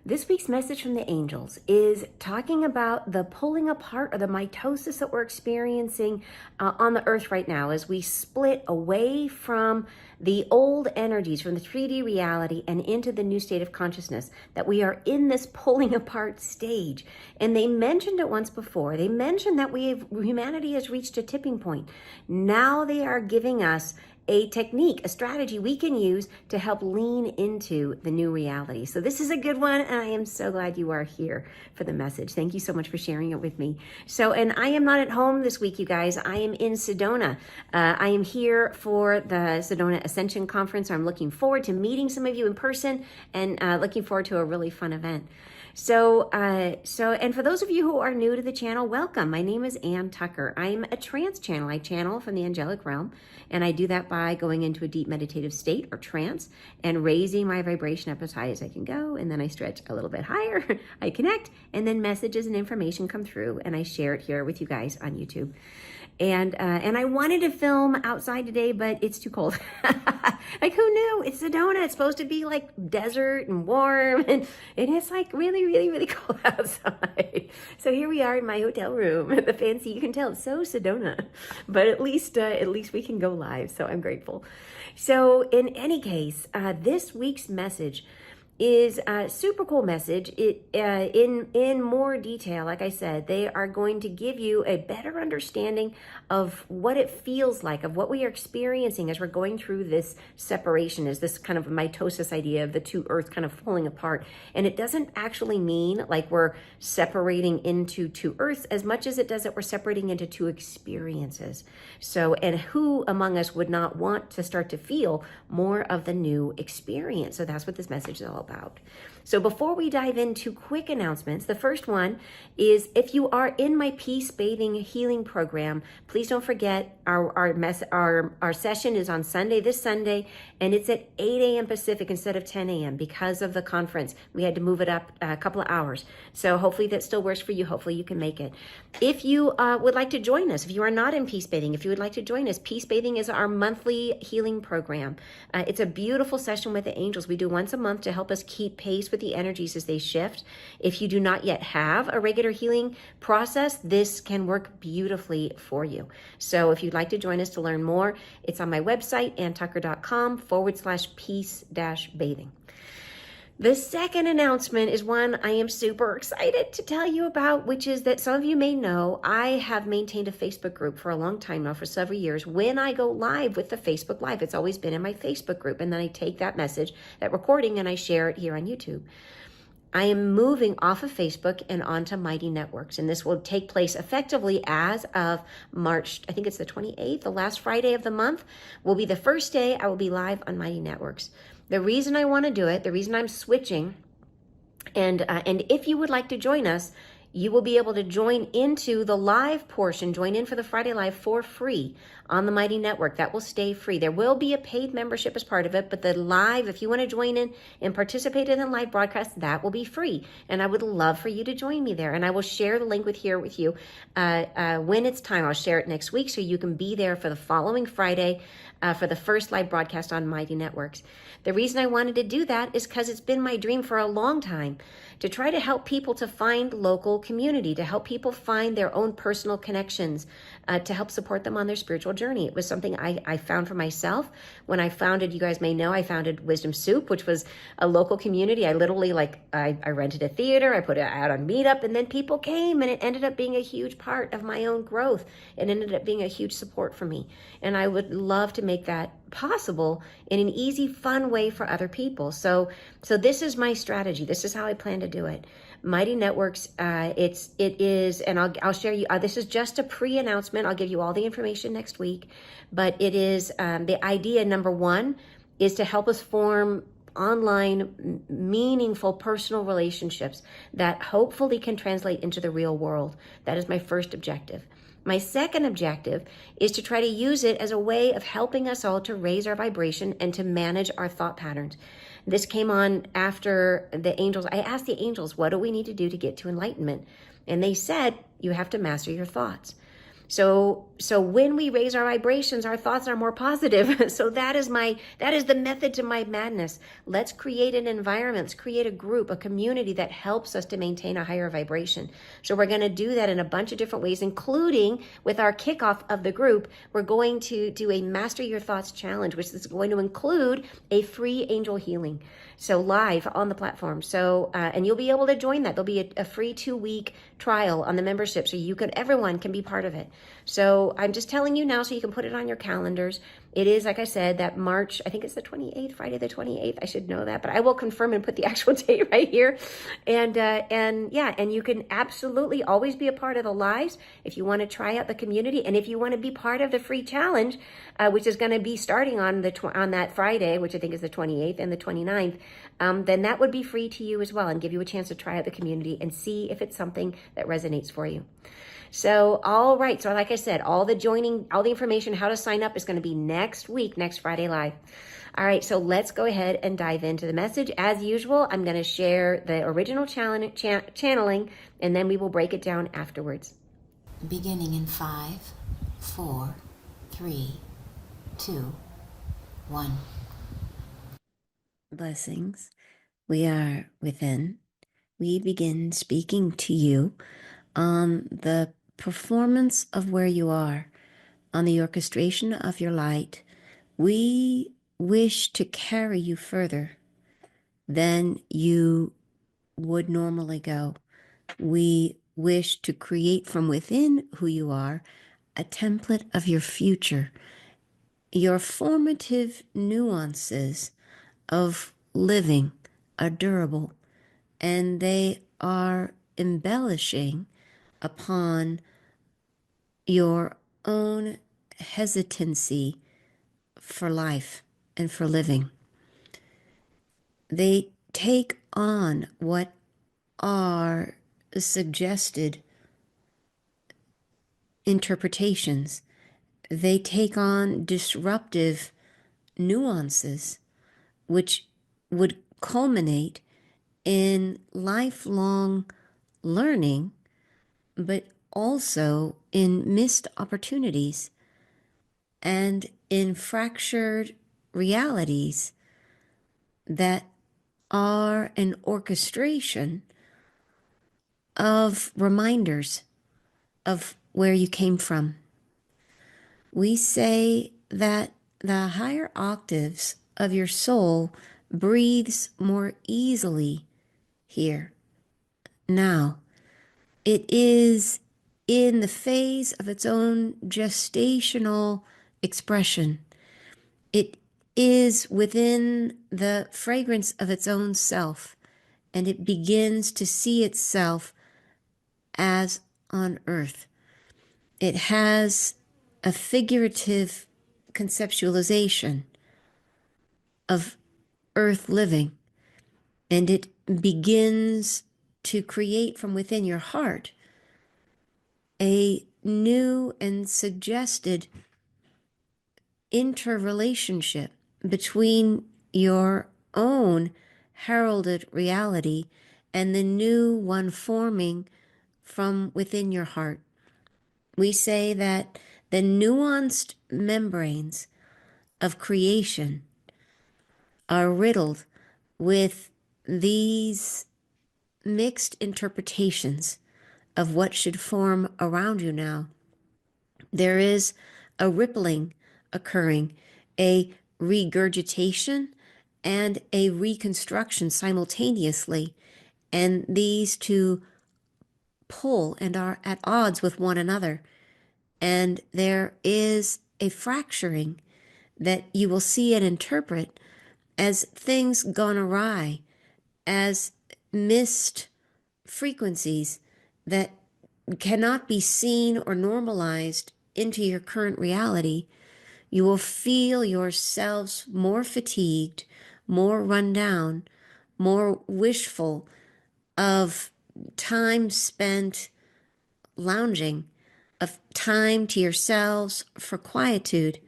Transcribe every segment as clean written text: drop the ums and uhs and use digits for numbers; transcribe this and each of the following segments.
This week's message from the angels is talking about the pulling apart or the mitosis that we're experiencing on the earth right now as we split away from the old energies, from the 3D reality and into the new state of consciousness, that we are in this pulling apart stage. And they mentioned it once before. They mentioned that humanity has reached a tipping point. Now they are giving us a technique, a strategy we can use to help lean into the new reality. So this is a good one, and I am so glad you are here for the message. Thank you so much for sharing it with me. And I am not at home this week, you guys. I am in Sedona. I am here for the Sedona Ascension Conference. I'm looking forward to meeting some of you in person and looking forward to a really fun event. And for those of you who are new to the channel, welcome. My name is Ann Tucker. I'm a trance channel. I channel from the angelic realm, and I do that by going into a deep meditative state or trance and raising my vibration up as high as I can go. And then I stretch a little bit higher, I connect, and then messages and information come through, and I share it here with you guys on YouTube. And I wanted to film outside today, but it's too cold. Like, who knew? It's Sedona. It's supposed to be like desert and warm, and it's like really, really, really cold outside. So here we are in my hotel room, the fancy. You can tell it's so Sedona, but at least we can go live. So I'm grateful. So in any case, this week's message is a super cool message. In more detail, like I said, they are going to give you a better understanding of what it feels like, of what we are experiencing as we're going through this separation, is this kind of mitosis idea of the two earths kind of falling apart. And it doesn't actually mean like we're separating into two earths as much as it does that we're separating into two experiences. So, and who among us would not want to start to feel more of the new experience? So that's what this message is all about. So before we dive into quick announcements, the first one is if you are in my Peace Bathing Healing Program, please don't forget our session is on Sunday, this Sunday, and it's at 8 a.m. Pacific instead of 10 a.m. because of the conference. We had to move it up a couple of hours. So hopefully that still works for you. Hopefully you can make it. If you would like to join us, if you are not in Peace Bathing, if you would like to join us, Peace Bathing is our monthly healing program. It's a beautiful session with the angels. We do once a month to help us keep pace with the energies as they shift. If you do not yet have a regular healing process, this can work beautifully for you. So if you'd like to join us to learn more, it's on my website, anntucker.com/peace-bathing. The second announcement is one I am super excited to tell you about, which is that some of you may know I have maintained a Facebook group for a long time now, for several years. When I go live with the Facebook Live, it's always been in my Facebook group, and then I take that message, that recording, and I share it here on YouTube. I am moving off of Facebook and onto Mighty Networks, and this will take place effectively as of March, I think it's the 28th, the last Friday of the month, will be the first day I will be live on Mighty Networks. The reason I want to do it, the reason I'm switching, and if you would like to join us, you will be able to join into the live portion, join in for the Friday Live for free on the Mighty Network. That will stay free. There will be a paid membership as part of it, but the live, if you want to join in and participate in the live broadcast, that will be free. And I would love for you to join me there. And I will share the link with you when it's time. I'll share it next week so you can be there for the following Friday for the first live broadcast on Mighty Networks. The reason I wanted to do that is because it's been my dream for a long time to try to help people to find local community, to help people find their own personal connections, to help support them on their spiritual journey. It was something I found for myself when I founded, you guys may know, I founded Wisdom Soup, which was a local community. I literally, I rented a theater, I put it out on Meetup, and then people came, and it ended up being a huge part of my own growth. It ended up being a huge support for me. And I would love to make that possible in an easy, fun way for other people. So this is my strategy. This is how I plan to do it. Mighty Networks, it is, and I'll share you, this is just a pre-announcement. I'll give you all the information next week, but it is, the idea, number one, is to help us form online, meaningful personal relationships that hopefully can translate into the real world. That is my first objective. My second objective is to try to use it as a way of helping us all to raise our vibration and to manage our thought patterns. This came on after the angels. I asked the angels, what do we need to do to get to enlightenment? And they said, you have to master your thoughts. So when we raise our vibrations, our thoughts are more positive. So that is the method to my madness. Let's create an environment, let's create a group, a community that helps us to maintain a higher vibration. So we're going to do that in a bunch of different ways, including with our kickoff of the group. We're going to do a Master Your Thoughts challenge, which is going to include a free angel healing. So live on the platform. So, and you'll be able to join that. There'll be a free 2-week trial on the membership. So everyone can be part of it. So I'm just telling you now so you can put it on your calendars. It is, like I said, that March, I think it's the 28th, Friday the 28th. I should know that, but I will confirm and put the actual date right here. And yeah, and you can absolutely always be a part of the lives if you want to try out the community. And if you want to be part of the free challenge, which is going to be starting on that Friday, which I think is the 28th and the 29th, then that would be free to you as well and give you a chance to try out the community and see if it's something that resonates for you. So, all right. So like I said, all the information, how to sign up is going to be next week, next Friday Live. All right. So let's go ahead and dive into the message. As usual, I'm going to share the original channeling, and then we will break it down afterwards. Beginning in 5, 4, 3, 2, 1. Blessings. We are within. We begin speaking to you on the performance of where you are, on the orchestration of your light. We wish to carry you further than you would normally go. We wish to create from within who you are a template of your future, your formative nuances of living are durable, and they are embellishing upon your own hesitancy for life and for living. They take on what are suggested interpretations. They take on disruptive nuances, which would culminate in lifelong learning, but also in missed opportunities and in fractured realities that are an orchestration of reminders of where you came from. We say that the higher octaves of your soul breathes more easily here. Now, it is in the phase of its own gestational expression. It is within the fragrance of its own self, and it begins to see itself as on earth. It has a figurative conceptualization of earth living, and it begins to create from within your heart a new and suggested interrelationship between your own heralded reality and the new one forming from within your heart. We say that the nuanced membranes of creation are riddled with these mixed interpretations of what should form around you now. There is a rippling occurring, a regurgitation and a reconstruction simultaneously, and these two pull and are at odds with one another. And there is a fracturing that you will see and interpret as things gone awry, as missed frequencies that cannot be seen or normalized into your current reality. You will feel yourselves more fatigued, more run down, more wishful of time spent lounging, of time to yourselves for quietude.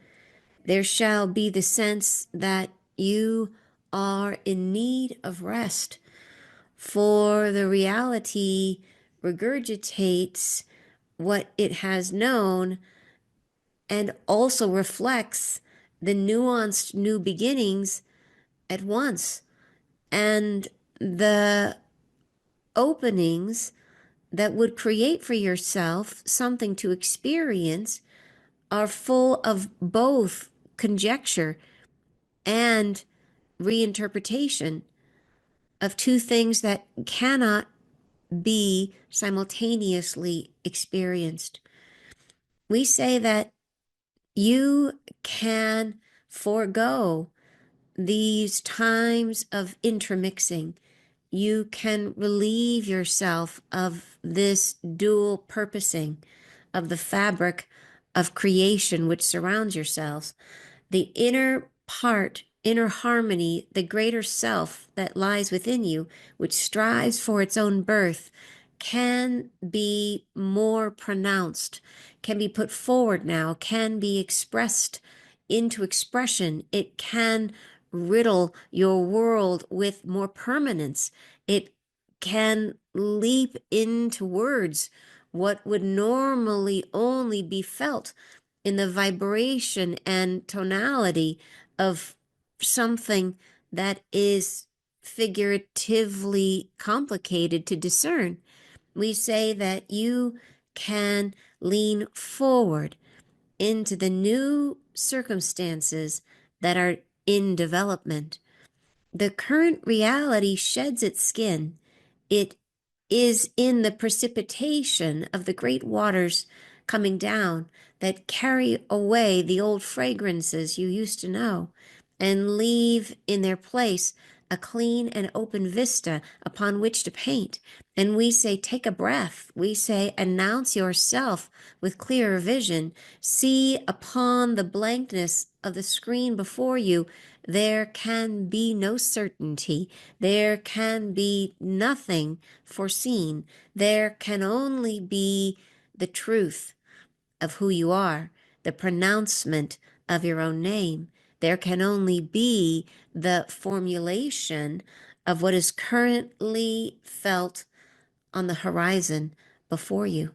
There shall be the sense that you are in need of rest, for the reality regurgitates what it has known and also reflects the nuanced new beginnings at once and the openings that would create for yourself something to experience are full of both conjecture and reinterpretation of two things that cannot be simultaneously experienced. We say that you can forego these times of intermixing. You can relieve yourself of this dual purposing of the fabric of creation which surrounds yourselves. The inner part, inner harmony, the greater self that lies within you, which strives for its own birth, can be more pronounced, can be put forward now, can be expressed into expression. It can riddle your world with more permanence. It can leap into words what would normally only be felt in the vibration and tonality of something that is figuratively complicated to discern. We say that you can lean forward into the new circumstances that are in development. The current reality sheds its skin. It is in the precipitation of the great waters coming down that carry away the old fragrances you used to know and leave in their place a clean and open vista upon which to paint. And we say, take a breath. We say, announce yourself with clearer vision. See upon the blankness of the screen before you, there can be no certainty. There can be nothing foreseen. There can only be the truth of who you are, the pronouncement of your own name. There can only be the formulation of what is currently felt on the horizon before you.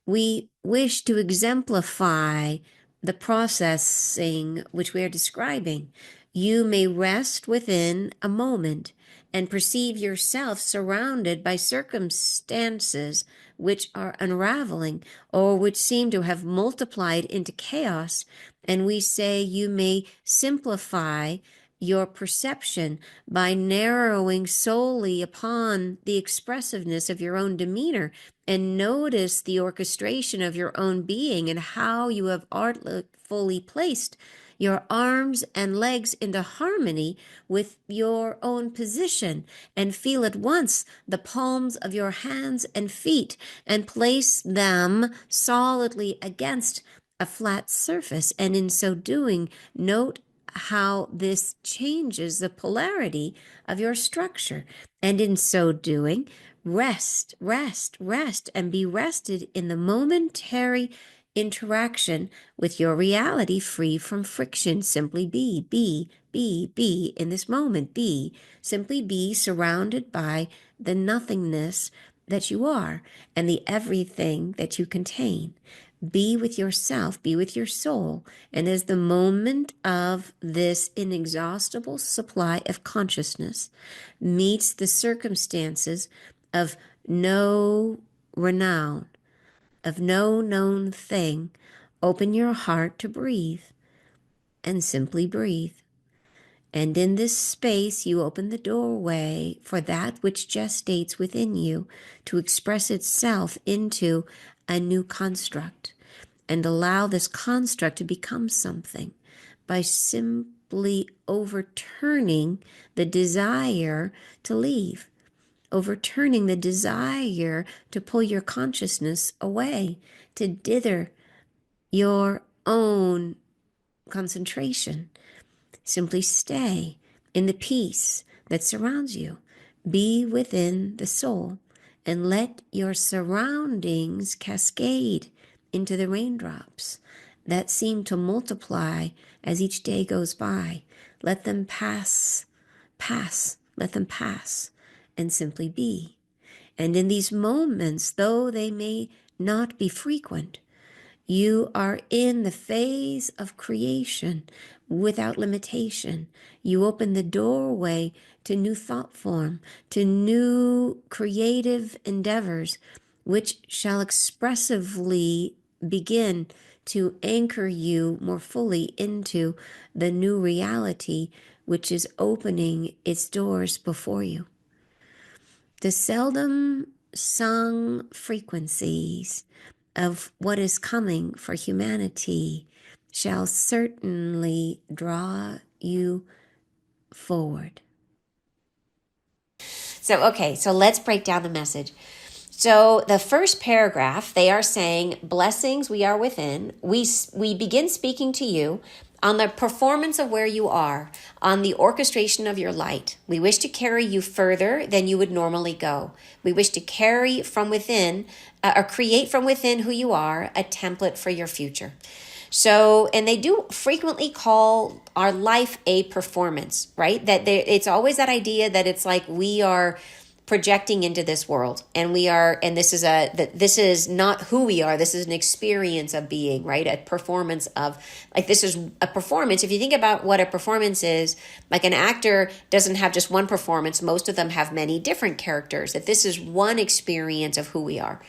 We wish to exemplify the processing which we are describing. You may rest within a moment and perceive yourself surrounded by circumstances which are unraveling or which seem to have multiplied into chaos. And we say you may simplify your perception by narrowing solely upon the expressiveness of your own demeanor and notice the orchestration of your own being and how you have artfully placed your arms and legs into harmony with your own position, and feel at once the palms of your hands and feet and place them solidly against a flat surface. And in so doing, note how this changes the polarity of your structure. And in so doing, rest, rest, rest, and be rested in the momentary interaction with your reality, free from friction. Simply be in this moment. Simply be surrounded by the nothingness that you are and the everything that you contain. Be with yourself, be with your soul. And as the moment of this inexhaustible supply of consciousness meets the circumstances of no renown, of no known thing, open your heart to breathe and simply breathe. And in this space, you open the doorway for that which gestates within you to express itself into a new construct, and allow this construct to become something by simply overturning the desire to leave, overturning the desire to pull your consciousness away, to dither your own concentration. Simply stay in the peace that surrounds you. Be within the soul and let your surroundings cascade into the raindrops that seem to multiply as each day goes by. Let them pass, let them pass, and simply be. And in these moments, though they may not be frequent. You are in the phase of creation without limitation. You open the doorway to new thought form, to new creative endeavors, which shall expressively begin to anchor you more fully into the new reality which is opening its doors before you. The seldom sung frequencies of what is coming for humanity shall certainly draw you forward. So let's break down the message. So the first paragraph, they are saying, blessings we are within. We begin speaking to you on the performance of where you are, on the orchestration of your light. We wish to carry you further than you would normally go. We wish to carry from within, or create from within who you are, a template for your future. So, and they do frequently call our life a performance, right? It's always that idea that it's like we are projecting into this world, and this is not who we are. This is an experience of being, right? A performance of, like, this is a performance. If you think about what a performance is, like, an actor doesn't have just one performance. Most of them have many different characters. That this is one experience of who we are.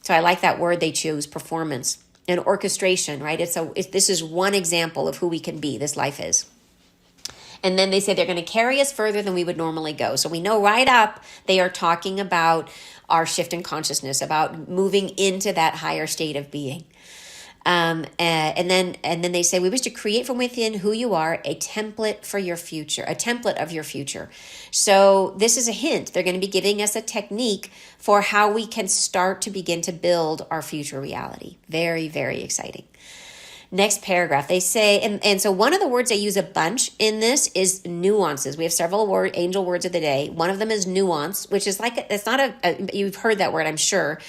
So I like that word they choose, performance. And orchestration, right? This is one example of who we can be. This life is. And then they say they're going to carry us further than we would normally go. So we know right up they are talking about our shift in consciousness, about moving into that higher state of being. And then they say, we wish to create from within who you are, a template for your future, a template of your future. So this is a hint. They're going to be giving us a technique for how we can start to begin to build our future reality. Very, very exciting. Next paragraph, they say, and so one of the words they use a bunch in this is nuances. We have several angel words of the day. One of them is nuance, which is like, it's not you've heard that word, I'm sure.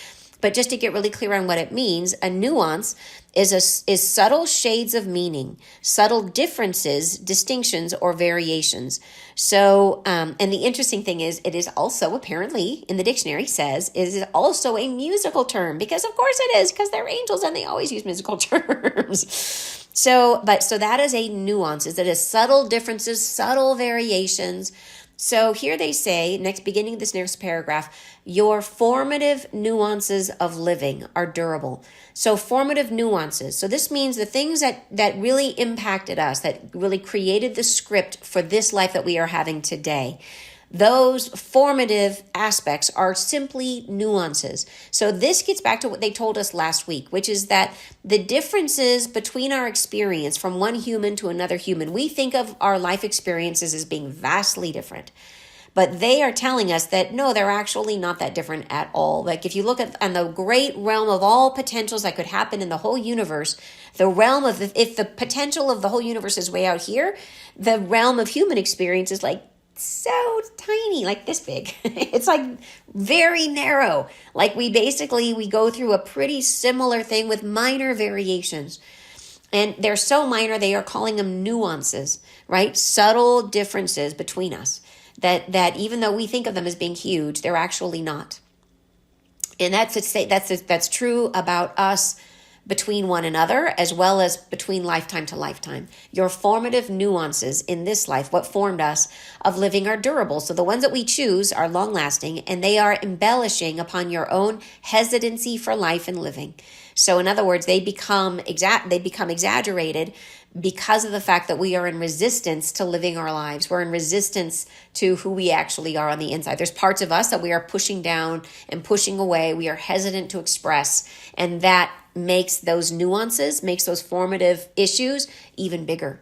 But just to get really clear on what it means, a nuance is subtle shades of meaning, subtle differences, distinctions, or variations. So, and the interesting thing is, it is also apparently in the dictionary says it is also a musical term, because of course it is, because they're angels and they always use musical terms. So that is a nuance. Is that is subtle differences, subtle variations. So here they say, beginning of this next paragraph, your formative nuances of living are durable. So formative nuances. So this means the things that really impacted us, that really created the script for this life that we are having today. Those formative aspects are simply nuances. So this gets back to what they told us last week, which is that the differences between our experience from one human to another human, we think of our life experiences as being vastly different. But they are telling us that no, they're actually not that different at all. Like if you look at on the great realm of all potentials that could happen in the whole universe, the realm of if the potential of the whole universe is way out here, the realm of human experience is like so tiny, like this big. It's like very narrow. Like we go through a pretty similar thing with minor variations. And they're so minor, they are calling them nuances, right? Subtle differences between us that even though we think of them as being huge, they're actually not. And that's true about us between one another, as well as between lifetime to lifetime. Your formative nuances in this life, what formed us, of living are durable. So the ones that we choose are long-lasting, and they are embellishing upon your own hesitancy for life and living. So in other words, they become exaggerated because of the fact that we are in resistance to living our lives. We're in resistance to who we actually are on the inside. There's parts of us that we are pushing down and pushing away. We are hesitant to express, and that makes those nuances, makes those formative issues even bigger.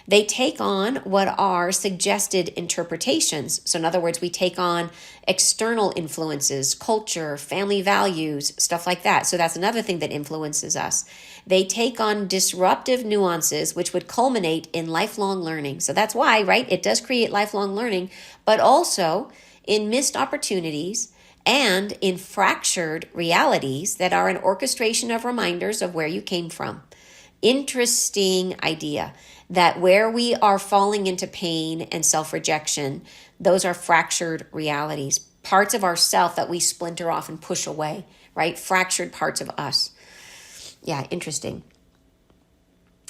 They take on what are suggested interpretations. So in other words, we take on external influences, culture, family values, stuff like that. So that's another thing that influences us. They take on disruptive nuances, which would culminate in lifelong learning. So that's why, right, it does create lifelong learning, but also in missed opportunities and in fractured realities that are an orchestration of reminders of where you came from. Interesting idea that where we are falling into pain and self-rejection, those are fractured realities, parts of ourself that we splinter off and push away, right? Fractured parts of us. Yeah, interesting.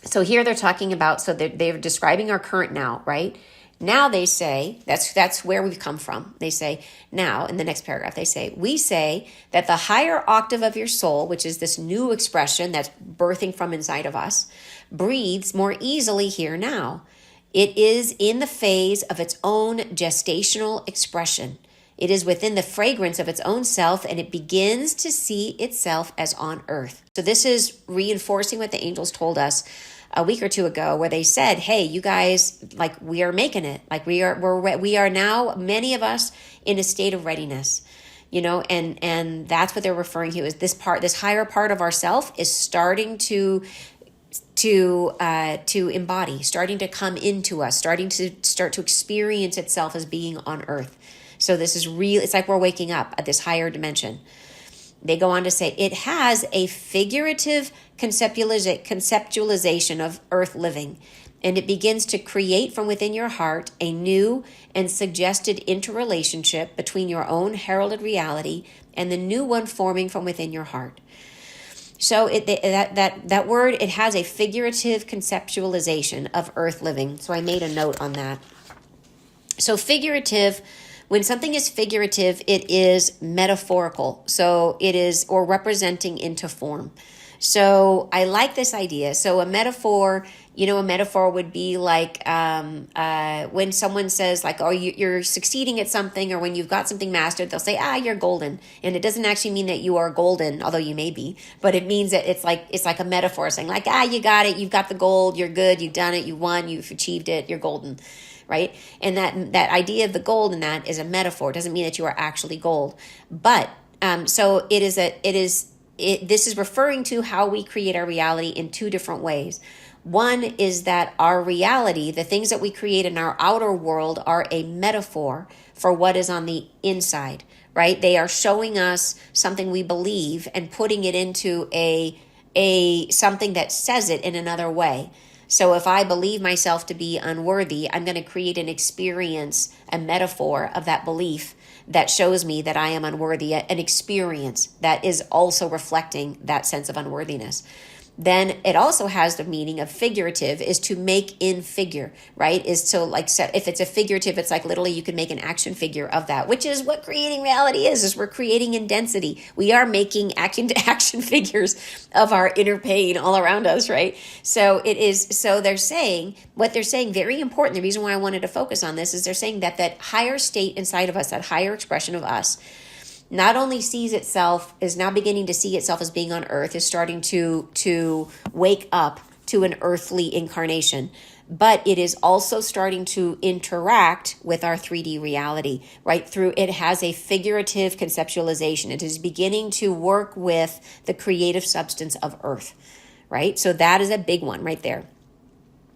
So here they're talking about, so they're describing our current now, right? Now they say, that's where we've come from. They say, now, in the next paragraph, they say, we say that the higher octave of your soul, which is this new expression that's birthing from inside of us, breathes more easily here now. It is in the phase of its own gestational expression. It is within the fragrance of its own self, and it begins to see itself as on earth. So this is reinforcing what the angels told us a week or two ago, where they said, hey, you guys, like, we are making it. Like, we are now, many of us, in a state of readiness, and that's what they're referring to, is this higher part of ourself is starting to embody, starting to come into us, starting to experience itself as being on earth. So this is real. It's like we're waking up at this higher dimension. They go on to say it has a figurative conceptualization of earth living, and it begins to create from within your heart a new and suggested interrelationship between your own heralded reality and the new one forming from within your heart. So that word, it has a figurative conceptualization of earth living. So I made a note on that. So figurative, when something is figurative, it is metaphorical. So it is, or representing into form. So I like this idea. So a metaphor would be like when someone says, like, oh, you're succeeding at something, or when you've got something mastered, they'll say, you're golden. And it doesn't actually mean that you are golden, although you may be, but it means that it's like a metaphor saying, like, you got it, you've got the gold, you're good, you've done it, you won, you've achieved it, you're golden, right? And that idea of the gold in that is a metaphor. It doesn't mean that you are actually gold. But so this is referring to how we create our reality in two different ways. One is that our reality, the things that we create in our outer world, are a metaphor for what is on the inside, right? They are showing us something we believe and putting it into a something that says it in another way. So if I believe myself to be unworthy, I'm going to create an experience, a metaphor of that belief that shows me that I am unworthy, an experience that is also reflecting that sense of unworthiness. Then it also has the meaning of figurative, is to make in figure, right? Is to, like, if it's a figurative, it's like literally you can make an action figure of that, which is what creating reality is we're creating in density. We are making action figures of our inner pain all around us, right? So they're saying, what they're saying, very important, the reason why I wanted to focus on this is they're saying that higher state inside of us, that higher expression of us, not only is now beginning to see itself as being on earth, is starting to wake up to an earthly incarnation, but it is also starting to interact with our 3D reality, right? It has a figurative conceptualization. It is beginning to work with the creative substance of earth, right? So that is a big one right there.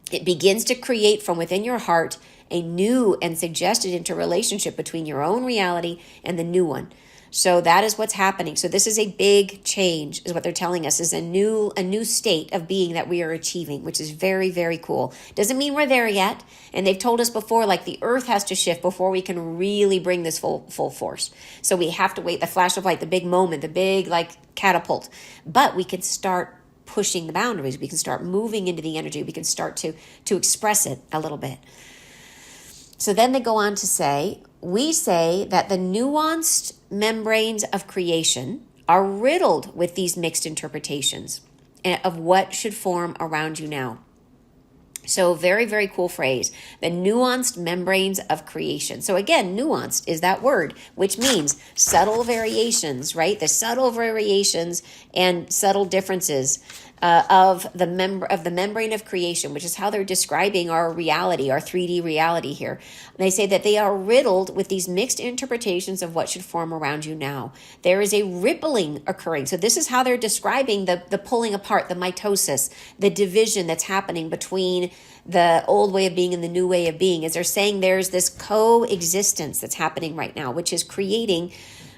It begins to create from within your heart a new and suggested interrelationship between your own reality and the new one. So that is what's happening. So this is a big change, is what they're telling us, is a new state of being that we are achieving, which is very, very cool. Doesn't mean we're there yet. And they've told us before, like, the earth has to shift before we can really bring this full force. So we have to wait, the flash of light, the big moment, the big, like, catapult. But we can start pushing the boundaries. We can start moving into the energy. We can start to express it a little bit. So then they go on to say, we say that the nuanced membranes of creation are riddled with these mixed interpretations of what should form around you now. So very, very cool phrase, the nuanced membranes of creation. So again, nuanced is that word, which means subtle variations, right? The subtle variations and subtle differences of the membrane of creation, which is how they're describing our reality, our 3D reality here. They say that they are riddled with these mixed interpretations of what should form around you now. There is a rippling occurring. So this is how they're describing the pulling apart, the mitosis, the division that's happening between the old way of being and the new way of being. As they're saying, there's this coexistence that's happening right now, which is creating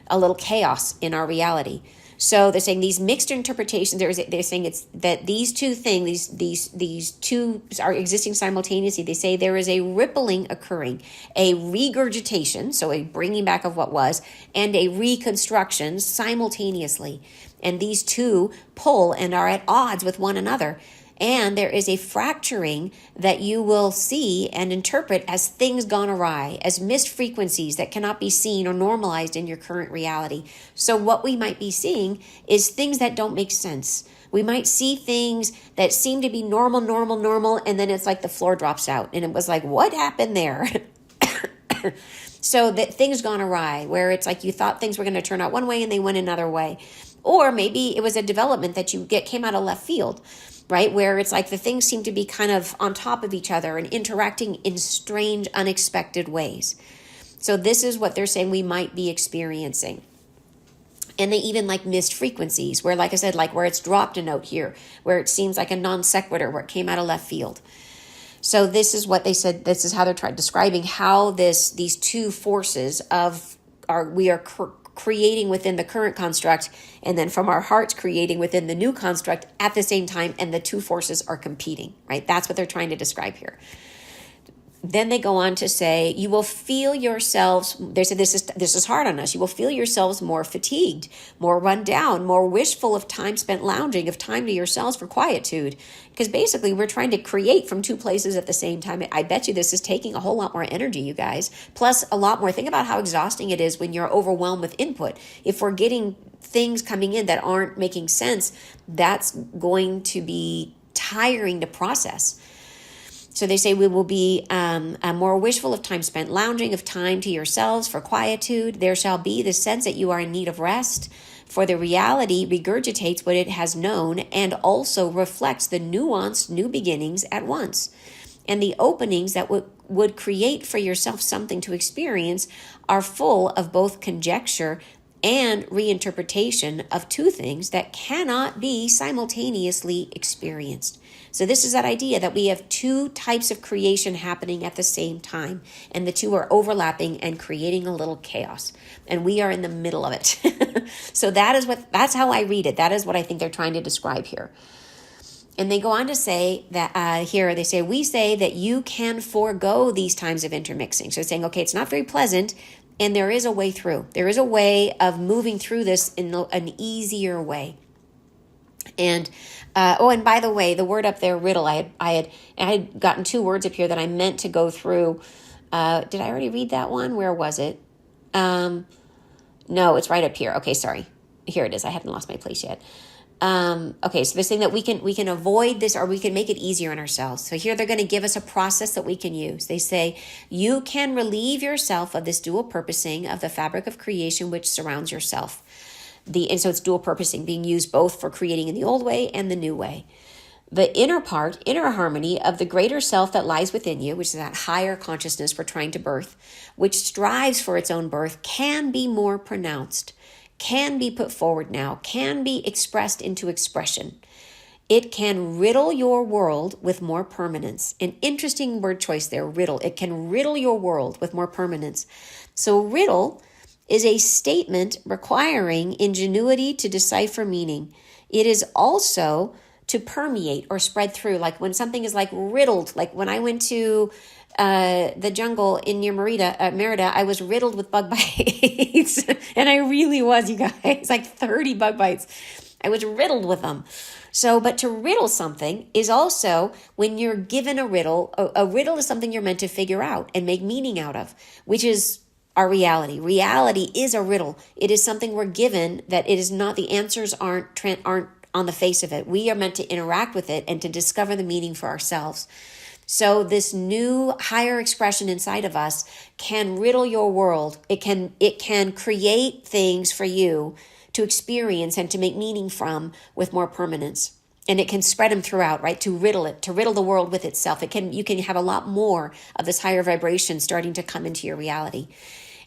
a little chaos in our reality. So they're saying these mixed interpretations, they're saying it's that these two things, these two are existing simultaneously. They say there is a rippling occurring, a regurgitation, so a bringing back of what was, and a reconstruction simultaneously. And these two pull and are at odds with one another. And there is a fracturing that you will see and interpret as things gone awry, as missed frequencies that cannot be seen or normalized in your current reality. So what we might be seeing is things that don't make sense. We might see things that seem to be normal, and then it's like the floor drops out. And it was like, what happened there? So that things gone awry, where it's like you thought things were going to turn out one way and they went another way. Or maybe it was a development that came out of left field, right? Where it's like the things seem to be kind of on top of each other and interacting in strange, unexpected ways. So this is what they're saying we might be experiencing. And they even like missed frequencies where, like I said, like where it's dropped a note here, where it seems like a non sequitur, where it came out of left field. So this is what they said, this is how they're describing how these two forces we are creating within the current construct, and then from our hearts creating within the new construct at the same time, and the two forces are competing, right? That's what they're trying to describe here. Then they go on to say, you will feel yourselves, they said this is hard on us, you will feel yourselves more fatigued, more run down, more wishful of time spent lounging, of time to yourselves for quietude. Because basically we're trying to create from two places at the same time. I bet you this is taking a whole lot more energy, you guys. Plus a lot more. Think about how exhausting it is when you're overwhelmed with input. If we're getting things coming in that aren't making sense, that's going to be tiring to process. So they say we will be more wishful of time spent lounging, of time to yourselves for quietude. There shall be the sense that you are in need of rest, for the reality regurgitates what it has known and also reflects the nuanced new beginnings at once. And the openings that would create for yourself something to experience are full of both conjecture and reinterpretation of two things that cannot be simultaneously experienced. So this is that idea that we have two types of creation happening at the same time, and the two are overlapping and creating a little chaos, and we are in the middle of it. So that's how I read it. That is what I think they're trying to describe here. And they go on to say that we say that you can forego these times of intermixing. So it's saying, okay, it's not very pleasant, and there is a way through. There is a way of moving through this in an easier way. And and by the way, the word up there, riddle, I had gotten two words up here that I meant to go through. Did I already read that one? Where was it? No, it's right up here. Okay, sorry. Here it is. I haven't lost my place yet. Okay, so they're saying that we can avoid this, or we can make it easier on ourselves. So here they're going to give us a process that we can use. They say you can relieve yourself of this dual purposing of the fabric of creation which surrounds yourself. And so it's dual purposing, being used both for creating in the old way and the new way. The inner harmony of the greater self that lies within you, which is that higher consciousness we're trying to birth, which strives for its own birth, can be more pronounced, can be put forward now, can be expressed into expression. It can riddle your world with more permanence. An interesting word choice there, riddle. It can riddle your world with more permanence. So riddle is a statement requiring ingenuity to decipher meaning. It is also to permeate or spread through, like when something is like riddled, like when I went to the jungle in near Merida, I was riddled with bug bites. And I really was, you guys, like 30 bug bites. I was riddled with them. So, but to riddle something is also when you're given a riddle is something you're meant to figure out and make meaning out of, which is our reality. Reality is a riddle. It is something we're given that it is not, the answers aren't on the face of it. We are meant to interact with it and to discover the meaning for ourselves. So this new higher expression inside of us can riddle your world. It can create things for you to experience and to make meaning from with more permanence. And it can spread them throughout, right? To riddle the world with itself. You can have a lot more of this higher vibration starting to come into your reality.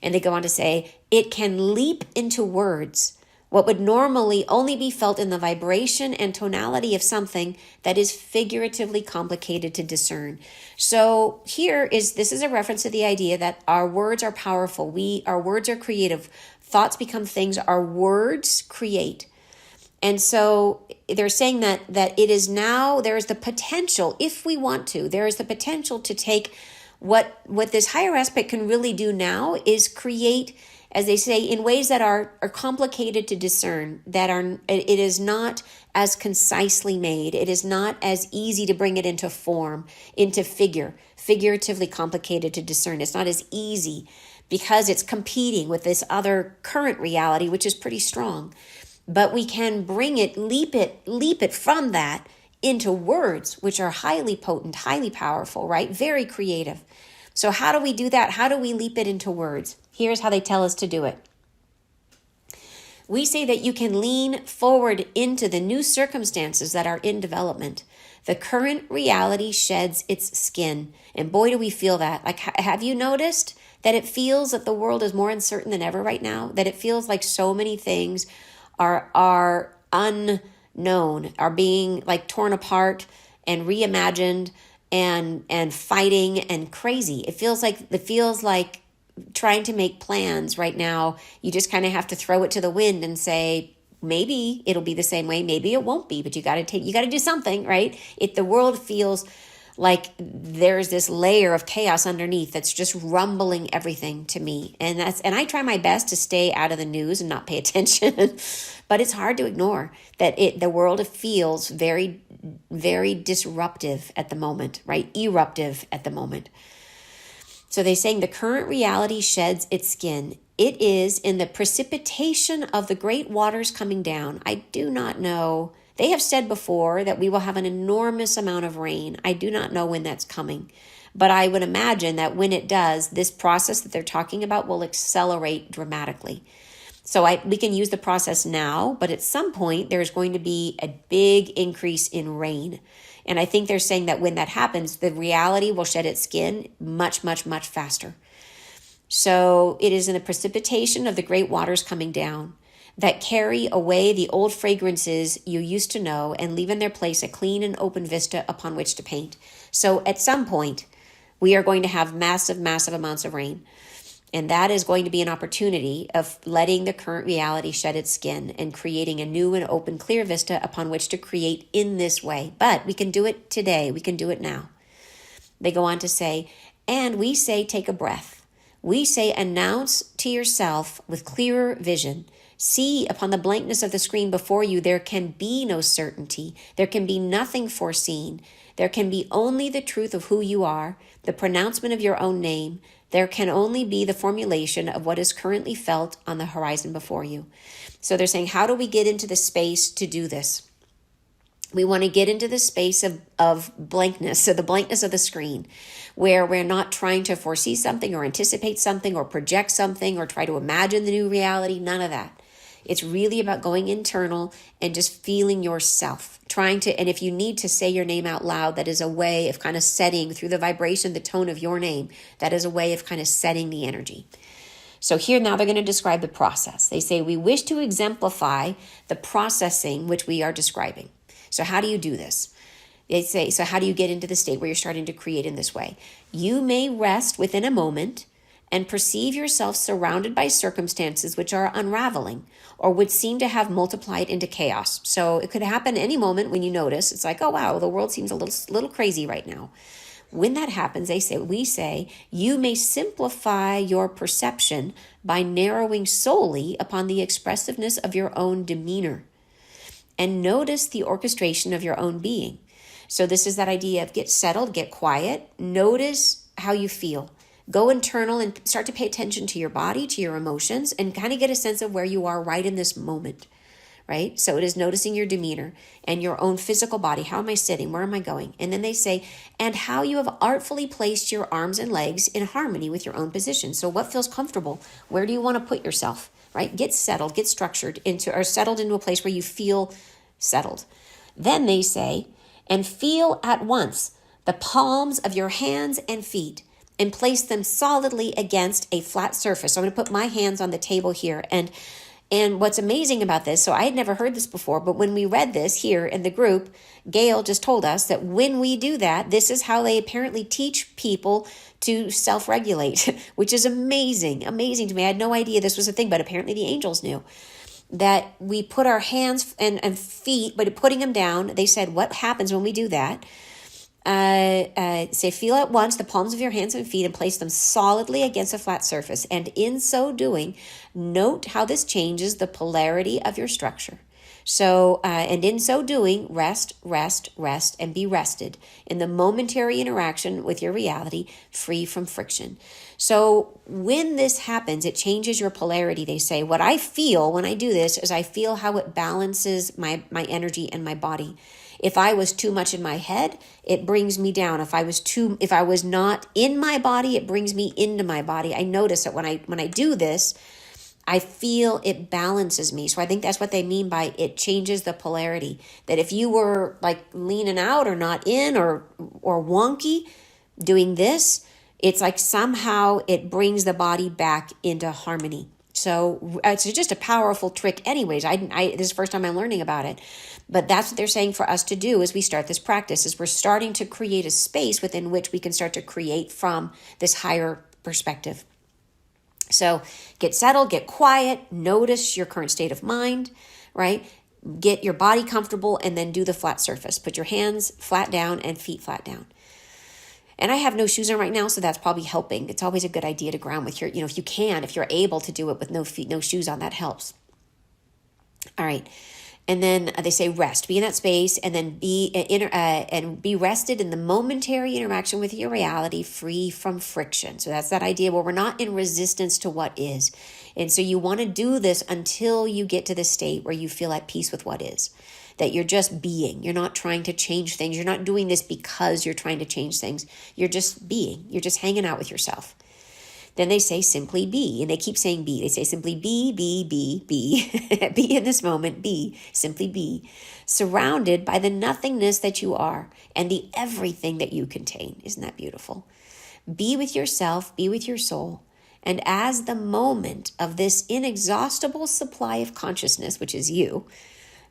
And they go on to say, it can leap into words what would normally only be felt in the vibration and tonality of something that is figuratively complicated to discern. So this is a reference to the idea that our words are powerful. Our words are creative. Thoughts become things. Our words create. And so they're saying that it is now, there is the potential, if we want to, there is the potential to take what this higher aspect can really do now is create, as they say, in ways that are complicated to discern, it is not as concisely made. It is not as easy to bring it into form, into figuratively complicated to discern. It's not as easy because it's competing with this other current reality, which is pretty strong. But we can bring it, leap it from that into words, which are highly potent, highly powerful, right? Very creative. So how do we do that? How do we leap it into words? Here's how they tell us to do it. We say that you can lean forward into the new circumstances that are in development. The current reality sheds its skin. And boy, do we feel that. Like, have you noticed that it feels that the world is more uncertain than ever right now? That it feels like so many things are unknown, are being like torn apart and reimagined and fighting and crazy. It feels like trying to make plans right now. You just kind of have to throw it to the wind and say, maybe it'll be the same way, maybe it won't be, but you got to do something, right? The world feels like there's this layer of chaos underneath that's just rumbling everything to me. And I try my best to stay out of the news and not pay attention, but it's hard to ignore that the world feels very, very disruptive at the moment, right? Eruptive at the moment. So they're saying the current reality sheds its skin. It is in the precipitation of the great waters coming down. I do not know. They have said before that we will have an enormous amount of rain. I do not know when that's coming. But I would imagine that when it does, this process that they're talking about will accelerate dramatically. So we can use the process now, but at some point there's going to be a big increase in rain. And I think they're saying that when that happens, the reality will shed its skin much, much, much faster. So it is in the precipitation of the great waters coming down that carry away the old fragrances you used to know and leave in their place a clean and open vista upon which to paint. So at some point, we are going to have massive, massive amounts of rain. And that is going to be an opportunity of letting the current reality shed its skin and creating a new and open, clear vista upon which to create in this way. But we can do it today. We can do it now. They go on to say, and we say, take a breath. We say, announce to yourself with clearer vision. See upon the blankness of the screen before you, there can be no certainty. There can be nothing foreseen. There can be only the truth of who you are, the pronouncement of your own name. There can only be the formulation of what is currently felt on the horizon before you. So they're saying, how do we get into the space to do this? We want to get into the space of blankness, so the blankness of the screen, where we're not trying to foresee something or anticipate something or project something or try to imagine the new reality, none of that. It's really about going internal and just feeling yourself, and if you need to say your name out loud, that is a way of kind of setting through the vibration, the tone of your name. That is a way of kind of setting the energy. So here now they're going to describe the process. They say, we wish to exemplify the processing which we are describing. So how do you do this? They say, so how do you get into the state where you're starting to create in this way? You may rest within a moment and perceive yourself surrounded by circumstances which are unraveling or would seem to have multiplied into chaos. So it could happen any moment when you notice. It's like, oh, wow, the world seems a little crazy right now. When that happens, we say, you may simplify your perception by narrowing solely upon the expressiveness of your own demeanor and notice the orchestration of your own being. So this is that idea of get settled, get quiet, notice how you feel. Go internal and start to pay attention to your body, to your emotions, and kind of get a sense of where you are right in this moment, right? So it is noticing your demeanor and your own physical body. How am I sitting? Where am I going? And then they say, and how you have artfully placed your arms and legs in harmony with your own position. So what feels comfortable? Where do you want to put yourself, right? Get settled, get structured settled into a place where you feel settled. Then they say, and feel at once the palms of your hands and feet and place them solidly against a flat surface. So I'm going to put my hands on the table here. And what's amazing about this, so I had never heard this before, but when we read this here in the group, Gail just told us that when we do that, this is how they apparently teach people to self-regulate, which is amazing to me. I had no idea this was a thing, but apparently the angels knew. that we put our hands and feet, but putting them down, they said, what happens when we do that? Say, feel at once the palms of your hands and feet and place them solidly against a flat surface. And in so doing, note how this changes the polarity of your structure. So, and in so doing, rest, rest, rest, and be rested in the momentary interaction with your reality, free from friction. So when this happens, it changes your polarity. They say, what I feel when I do this is I feel how it balances my energy and my body. If I was too much in my head, it brings me down. If I was not in my body, it brings me into my body. I notice that when I do this, I feel it balances me. So I think that's what they mean by it changes the polarity. That if you were like leaning out or not in or wonky doing this, it's like somehow it brings the body back into harmony. So it's just a powerful trick anyways. This is the first time I'm learning about it. But that's what they're saying for us to do as we start this practice, is we're starting to create a space within which we can start to create from this higher perspective. So get settled, get quiet, notice your current state of mind, right? Get your body comfortable and then do the flat surface. Put your hands flat down and feet flat down. And I have no shoes on right now, so that's probably helping. It's always a good idea to ground with your, if you're able to do it with no feet, no shoes on, that helps. All right. And then they say rest, be in that space, and then be rested in the momentary interaction with your reality, free from friction. So that's that idea where we're not in resistance to what is. And so you want to do this until you get to the state where you feel at peace with what is. That you're just being. You're not trying to change things. You're not doing this because you're trying to change things. You're just being. You're just hanging out with yourself. Then they say simply be, and they keep saying be. They say simply be. Be in this moment, be, simply be, surrounded by the nothingness that you are and the everything that you contain. Isn't that beautiful? Be with yourself, be with your soul. And as the moment of this inexhaustible supply of consciousness, which is you,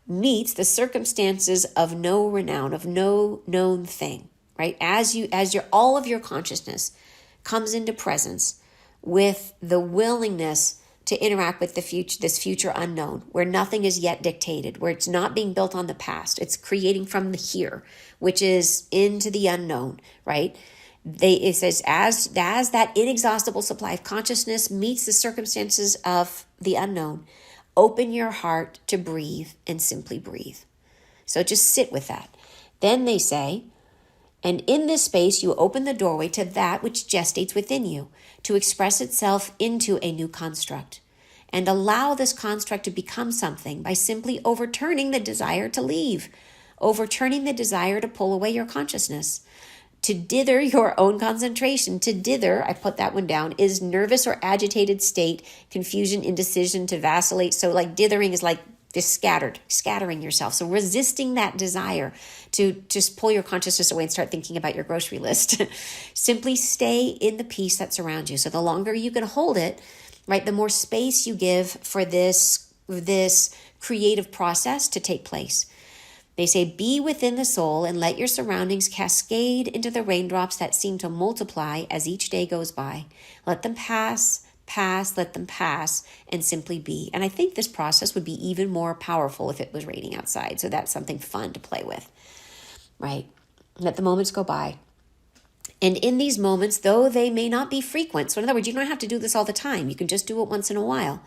meets the circumstances of no renown, of no known thing, right? As all of your consciousness comes into presence with the willingness to interact with this future unknown, where nothing is yet dictated, where it's not being built on the past. It's creating from the here, which is into the unknown, right? It says, as that inexhaustible supply of consciousness meets the circumstances of the unknown, open your heart to breathe and simply breathe. So just sit with that. Then they say, and in this space, you open the doorway to that which gestates within you to express itself into a new construct, and allow this construct to become something by simply overturning the desire to leave, overturning the desire to pull away your consciousness, to dither your own concentration. To dither, I put that one down, is nervous or agitated state, confusion, indecision, to vacillate. So like dithering is like just scattering yourself. So resisting that desire to just pull your consciousness away and start thinking about your grocery list. Simply stay in the peace that surrounds you. So the longer you can hold it, right, the more space you give for this creative process to take place. They say, be within the soul and let your surroundings cascade into the raindrops that seem to multiply as each day goes by. Let them pass, let them pass, and simply be. And I think this process would be even more powerful if it was raining outside. So that's something fun to play with, right? Let the moments go by. And in these moments, though they may not be frequent, so in other words, you don't have to do this all the time. You can just do it once in a while.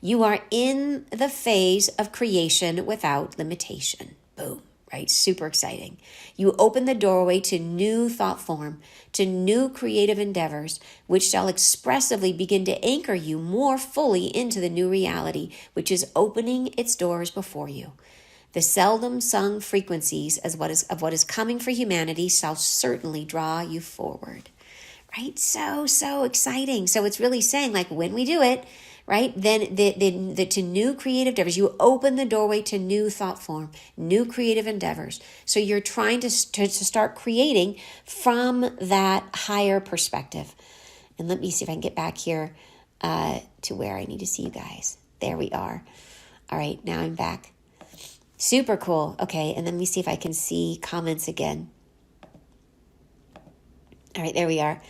You are in the phase of creation without limitation. Boom. Right? Super exciting. You open the doorway to new thought form, to new creative endeavors, which shall expressively begin to anchor you more fully into the new reality, which is opening its doors before you. The seldom sung frequencies of what is coming for humanity shall certainly draw you forward. Right? So exciting. So it's really saying, like, when we do it, right, then to new creative endeavors, you open the doorway to new thought form, new creative endeavors. So you're trying to start creating from that higher perspective. And let me see if I can get back here to where I need to see you guys. There we are. All right, now I'm back. Super cool. Okay, and let me see if I can see comments again. All right, there we are.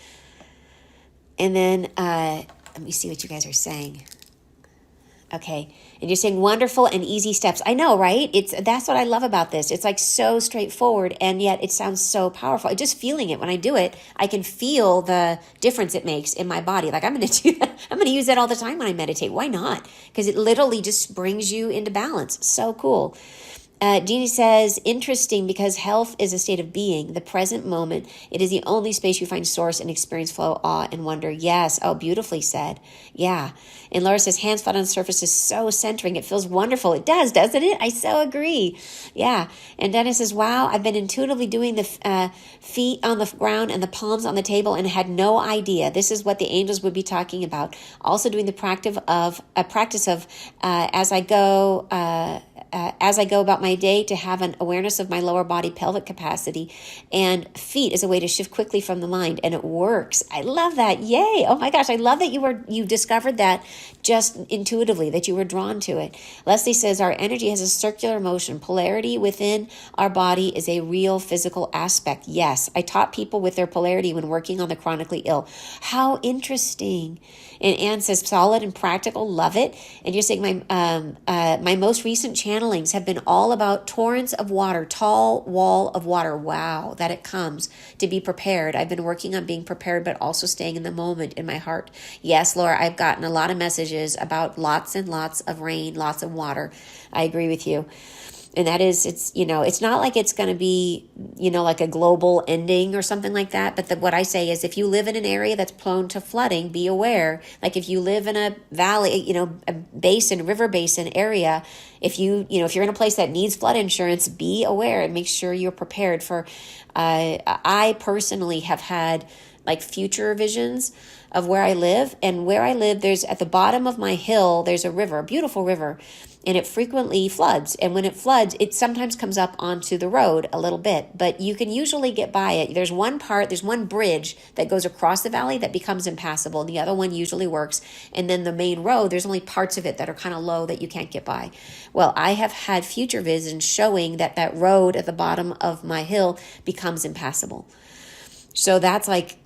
And then let me see what you guys are saying. Okay. And you're saying wonderful and easy steps. I know, right? That's what I love about this. It's like so straightforward, and yet it sounds so powerful. I just feeling it when I do it. I can feel the difference it makes in my body. Like I'm going to do that. I'm going to use that all the time when I meditate. Why not? Because it literally just brings you into balance. So cool. Jeannie says, interesting because health is a state of being, the present moment. It is the only space you find source and experience flow, awe, and wonder. Yes. Oh, beautifully said. Yeah. And Laura says, hands flat on the surface is so centering. It feels wonderful. It does, doesn't it? I so agree. Yeah. And Dennis says, wow, I've been intuitively doing the feet on the ground and the palms on the table and had no idea. This is what the angels would be talking about. Also doing the practice of as I go about my day to have an awareness of my lower body pelvic capacity, and feet is a way to shift quickly from the mind, and it works. I love that. Yay. Oh my gosh. I love that you discovered that just intuitively, that you were drawn to it. Leslie says our energy has a circular motion. Polarity within our body is a real physical aspect. Yes. I taught people with their polarity when working on the chronically ill. How interesting. And Anne says solid and practical. Love it. And you're saying my most recent channelings have been all about torrents of water, tall wall of water. Wow, that it comes to be prepared. I've been working on being prepared, but also staying in the moment in my heart. Yes, Laura, I've gotten a lot of messages about lots and lots of rain, lots of water. I agree with you. And that is, it's not like it's going to be, like a global ending or something like that. But what I say is if you live in an area that's prone to flooding, be aware. Like if you live in a valley, a basin, river basin area, if you're in a place that needs flood insurance, be aware and make sure you're prepared for, I personally have had like future visions of where I live. And where I live, there's at the bottom of my hill, there's a river, a beautiful river, and it frequently floods. And when it floods, it sometimes comes up onto the road a little bit, but you can usually get by it. There's one bridge that goes across the valley that becomes impassable. The other one usually works. And then the main road, there's only parts of it that are kind of low that you can't get by. Well, I have had future visions showing that road at the bottom of my hill becomes impassable. So that's like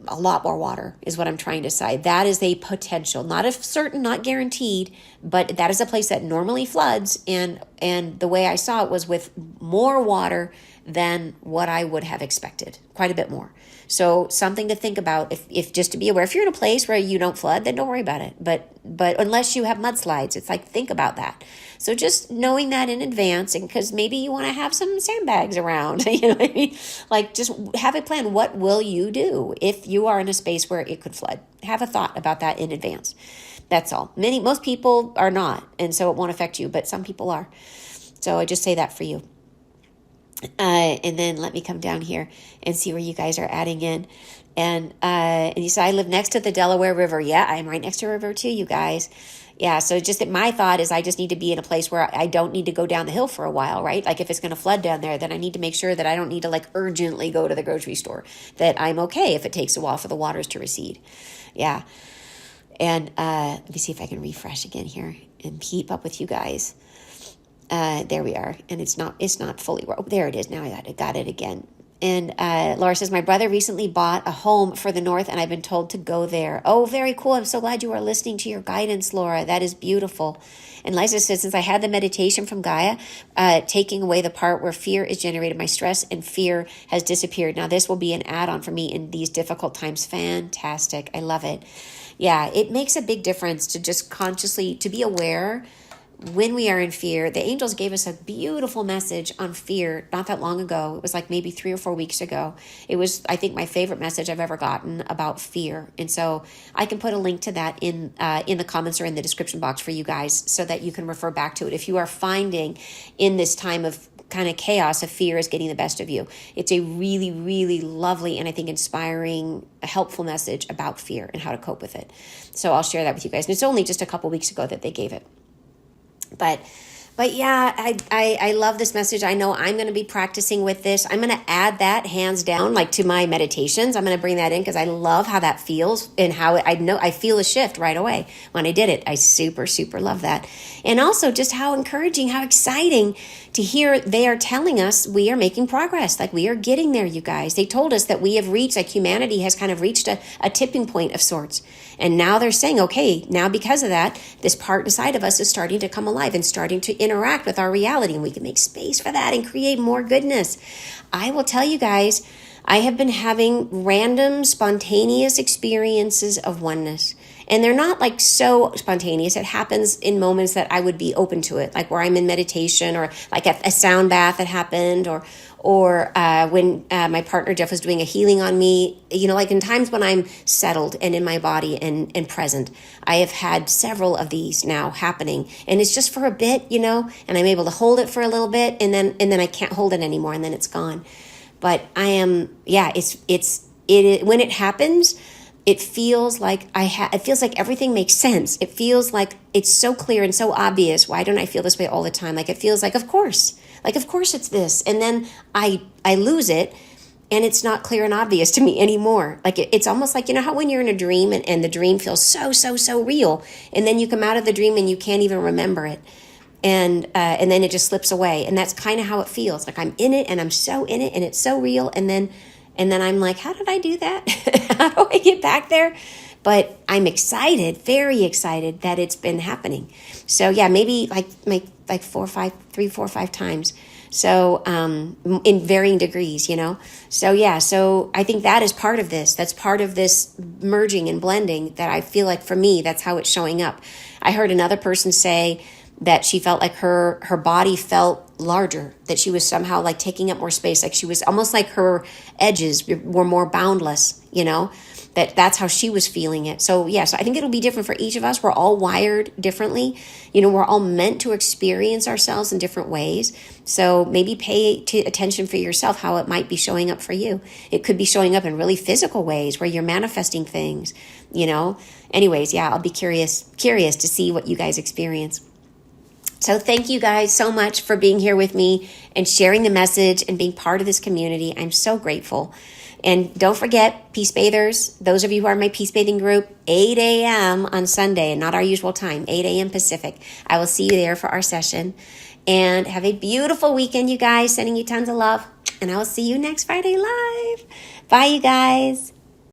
a lot more water is what I'm trying to say. That is a potential, not a certain, not guaranteed, but that is a place that normally floods. And the way I saw it was with more water than what I would have expected, quite a bit more. So something to think about if just to be aware, if you're in a place where you don't flood, then don't worry about it. But unless you have mudslides, it's like, think about that. So just knowing that in advance, and because maybe you want to have some sandbags around, you know what I mean? Like just have a plan. What will you do if you are in a space where it could flood? Have a thought about that in advance. That's all. Most people are not, and so it won't affect you, but some people are. So I just say that for you. And then let me come down here and see where you guys are adding in. And you said, I live next to the Delaware River. Yeah, I'm right next to a river too, you guys. Yeah, so just that my thought is I just need to be in a place where I don't need to go down the hill for a while, right? Like if it's going to flood down there, then I need to make sure that I don't need to like urgently go to the grocery store, that I'm okay if it takes a while for the waters to recede. Yeah. And let me see if I can refresh again here and keep up with you guys. There we are. And it's not fully, oh, there it is. Now I got it again. And Laura says, my brother recently bought a home for the north and I've been told to go there. Oh, very cool. I'm so glad you are listening to your guidance, Laura. That is beautiful. And Liza says, since I had the meditation from Gaia, taking away the part where fear is generated, my stress and fear has disappeared. Now this will be an add-on for me in these difficult times. Fantastic. I love it. Yeah, it makes a big difference to just consciously, to be aware when we are in fear. The angels gave us a beautiful message on fear not that long ago. It was like maybe 3 or 4 weeks ago. It was, I think, my favorite message I've ever gotten about fear. And so I can put a link to that in the comments or in the description box for you guys so that you can refer back to it. If you are finding in this time of kind of chaos of fear is getting the best of you, it's a really, really lovely and I think inspiring, helpful message about fear and how to cope with it. So I'll share that with you guys. And it's only just a couple weeks ago that they gave it. But yeah, I love this message. I know I'm going to be practicing with this. I'm going to add that hands down, like to my meditations. I'm going to bring that in because I love how that feels and how I feel a shift right away when I did it. I super, super love that. And also just how encouraging, how exciting to hear they are telling us we are making progress. Like we are getting there, you guys. They told us that we have reached, like humanity has kind of reached a tipping point of sorts. And now they're saying, okay, now because of that, this part inside of us is starting to come alive and starting to interact with our reality, and we can make space for that and create more goodness. I will tell you guys, I have been having random, spontaneous experiences of oneness. And they're not like so spontaneous. It happens in moments that I would be open to it, like where I'm in meditation, or like a sound bath that happened, or when my partner Jeff was doing a healing on me, like in times when I'm settled and in my body and present. I have had several of these now happening, and it's just for a bit, and I'm able to hold it for a little bit, and then I can't hold it anymore, and then it's gone. But I am, when it happens, it feels like it feels like everything makes sense. It feels like it's so clear and so obvious. Why don't I feel this way all the time? Like it feels like, of course it's this. And then I lose it, and it's not clear and obvious to me anymore. Like it's almost like, how when you're in a dream and the dream feels so real, and then you come out of the dream and you can't even remember it. And then it just slips away. And that's kind of how it feels. Like I'm in it, and I'm so in it, and it's so real. And then I'm like, how did I do that? How do I get back there? But I'm excited, very excited that it's been happening. So yeah, maybe like 3, 4, 5 times. So in varying degrees, So yeah, so I think that is part of this. That's part of this merging and blending that I feel like for me, that's how it's showing up. I heard another person say that she felt like her body felt larger, that she was somehow like taking up more space, like she was almost like her edges were more boundless, that's how she was feeling it. So I think it'll be different for each of us. We're all wired differently. We're all meant to experience ourselves in different ways. So maybe pay attention for yourself how it might be showing up for you. It could be showing up in really physical ways where you're manifesting things, Anyways, I'll be curious to see what you guys experience. So thank you guys so much for being here with me and sharing the message and being part of this community. I'm so grateful. And don't forget, Peace Bathers, those of you who are in my Peace Bathing group, 8 a.m. on Sunday, and not our usual time, 8 a.m. Pacific. I will see you there for our session. And have a beautiful weekend, you guys. Sending you tons of love. And I will see you next Friday live. Bye, you guys.